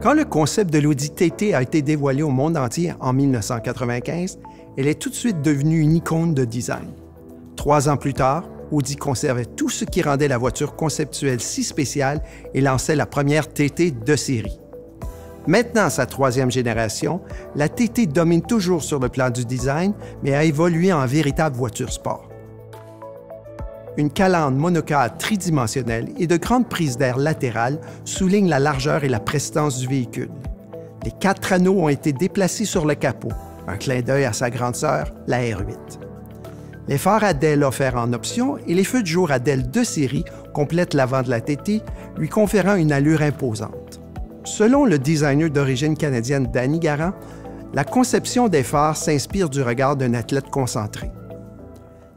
Quand le concept de l'Audi TT a été dévoilé au monde entier en 1995, elle est tout de suite devenue une icône de design. 3 ans plus tard, Audi conservait tout ce qui rendait la voiture conceptuelle si spéciale et lançait la première TT de série. Maintenant, à sa 3e génération, la TT domine toujours sur le plan du design, mais a évolué en véritable voiture sport. Une calandre monocale tridimensionnelle et de grandes prises d'air latérales soulignent la largeur et la prestance du véhicule. Les 4 anneaux ont été déplacés sur le capot, un clin d'œil à sa grande sœur, la R8. Les phares à DEL offerts en option et les feux de jour à DEL de série complètent l'avant de la TT, lui conférant une allure imposante. Selon le designer d'origine canadienne Danny Garant, la conception des phares s'inspire du regard d'un athlète concentré.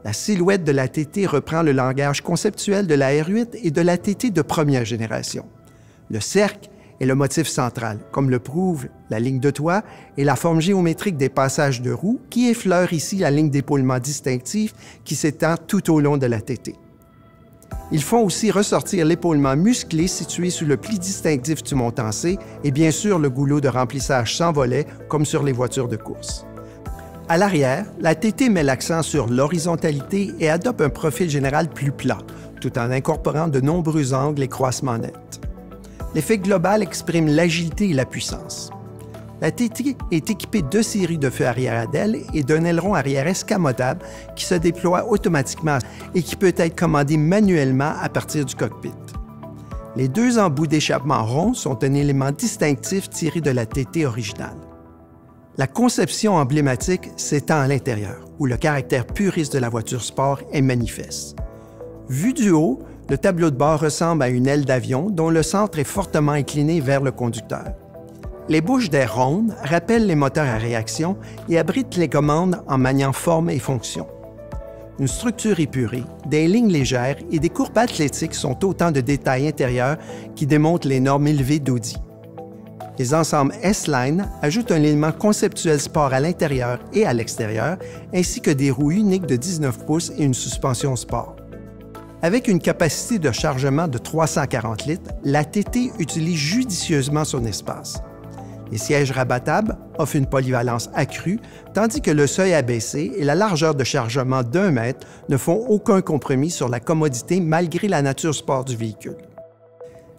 La silhouette de la TT reprend le langage conceptuel de la R8 et de la TT de première génération. Le cercle est le motif central, comme le prouve la ligne de toit et la forme géométrique des passages de roues qui effleurent ici la ligne d'épaulement distinctive qui s'étend tout au long de la TT. Ils font aussi ressortir l'épaulement musclé situé sous le pli distinctif du montant C et bien sûr le goulot de remplissage sans volet comme sur les voitures de course. À l'arrière, la TT met l'accent sur l'horizontalité et adopte un profil général plus plat, tout en incorporant de nombreux angles et croissements nets. L'effet global exprime l'agilité et la puissance. La TT est équipée de séries de feux arrière à DEL et d'un aileron arrière escamotable qui se déploie automatiquement et qui peut être commandé manuellement à partir du cockpit. Les 2 embouts d'échappement ronds sont un élément distinctif tiré de la TT originale. La conception emblématique s'étend à l'intérieur, où le caractère puriste de la voiture sport est manifeste. Vu du haut, le tableau de bord ressemble à une aile d'avion dont le centre est fortement incliné vers le conducteur. Les bouches d'air rondes rappellent les moteurs à réaction et abritent les commandes en maniant forme et fonction. Une structure épurée, des lignes légères et des courbes athlétiques sont autant de détails intérieurs qui démontrent les normes élevées d'Audi. Les ensembles S-Line ajoutent un élément conceptuel sport à l'intérieur et à l'extérieur, ainsi que des roues uniques de 19 pouces et une suspension sport. Avec une capacité de chargement de 340 litres, la TT utilise judicieusement son espace. Les sièges rabattables offrent une polyvalence accrue, tandis que le seuil abaissé et la largeur de chargement d'1 mètre ne font aucun compromis sur la commodité malgré la nature sport du véhicule.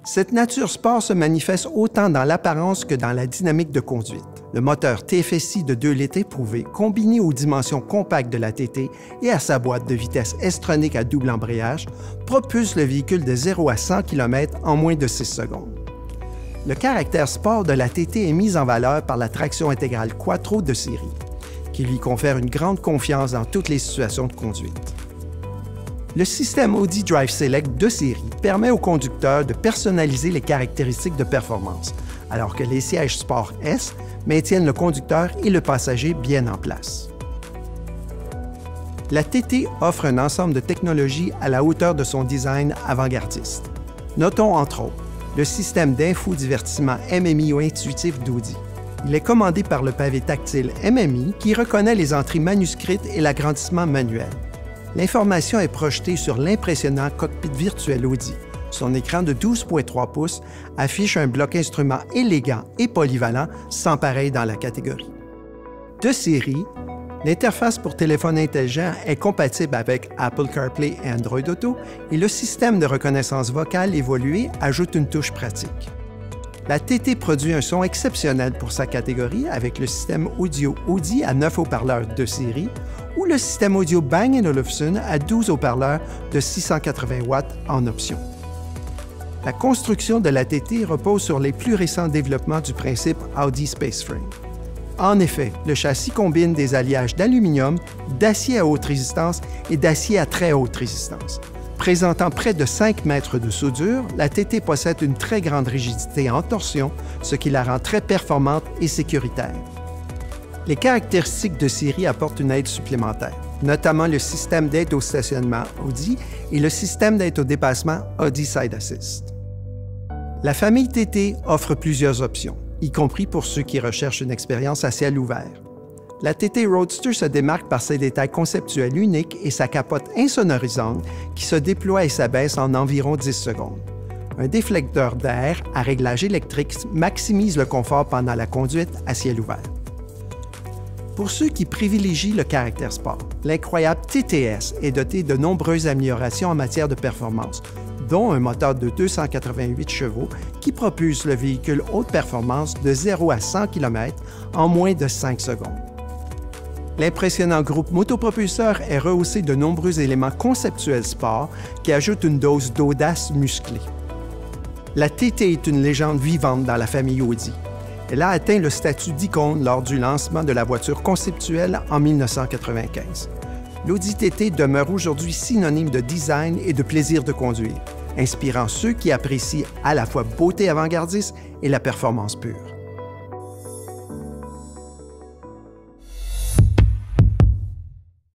Cette nature sport se manifeste autant dans l'apparence que dans la dynamique de conduite. Le moteur TFSI de 2 litres éprouvé, combiné aux dimensions compactes de la TT et à sa boîte de vitesse S-tronique à double embrayage, propulse le véhicule de 0 à 100 km en moins de 6 secondes. Le caractère sport de la TT est mis en valeur par la traction intégrale Quattro de série, qui lui confère une grande confiance dans toutes les situations de conduite. Le système Audi Drive Select de série permet au conducteur de personnaliser les caractéristiques de performance, alors que les sièges Sport S maintiennent le conducteur et le passager bien en place. La TT offre un ensemble de technologies à la hauteur de son design avant-gardiste. Notons entre autres le système d'infodivertissement MMI ou intuitif d'Audi. Il est commandé par le pavé tactile MMI qui reconnaît les entrées manuscrites et l'agrandissement manuel. L'information est projetée sur l'impressionnant cockpit virtuel Audi. Son écran de 12,3 pouces affiche un bloc instrument élégant et polyvalent sans pareil dans la catégorie. De série, l'interface pour téléphone intelligent est compatible avec Apple CarPlay et Android Auto et le système de reconnaissance vocale évolué ajoute une touche pratique. La TT produit un son exceptionnel pour sa catégorie avec le système audio Audi à 9 haut-parleurs de série ou le système audio Bang & Olufsen à 12 haut-parleurs de 680 watts en option. La construction de la TT repose sur les plus récents développements du principe Audi Spaceframe. En effet, le châssis combine des alliages d'aluminium, d'acier à haute résistance et d'acier à très haute résistance. Présentant près de 5 mètres de soudure, la TT possède une très grande rigidité en torsion, ce qui la rend très performante et sécuritaire. Les caractéristiques de série apportent une aide supplémentaire, notamment le système d'aide au stationnement Audi et le système d'aide au dépassement Audi Side Assist. La famille TT offre plusieurs options, y compris pour ceux qui recherchent une expérience à ciel ouvert. La TT Roadster se démarque par ses détails conceptuels uniques et sa capote insonorisante qui se déploie et s'abaisse en environ 10 secondes. Un déflecteur d'air à réglage électrique maximise le confort pendant la conduite à ciel ouvert. Pour ceux qui privilégient le caractère sport, l'incroyable TTS est doté de nombreuses améliorations en matière de performance, dont un moteur de 288 chevaux qui propulse le véhicule haute performance de 0 à 100 km en moins de 5 secondes. L'impressionnant groupe motopropulseur est rehaussé de nombreux éléments conceptuels sport qui ajoutent une dose d'audace musclée. La TT est une légende vivante dans la famille Audi. Elle a atteint le statut d'icône lors du lancement de la voiture conceptuelle en 1995. L'Audi TT demeure aujourd'hui synonyme de design et de plaisir de conduire, inspirant ceux qui apprécient à la fois beauté avant-gardiste et la performance pure.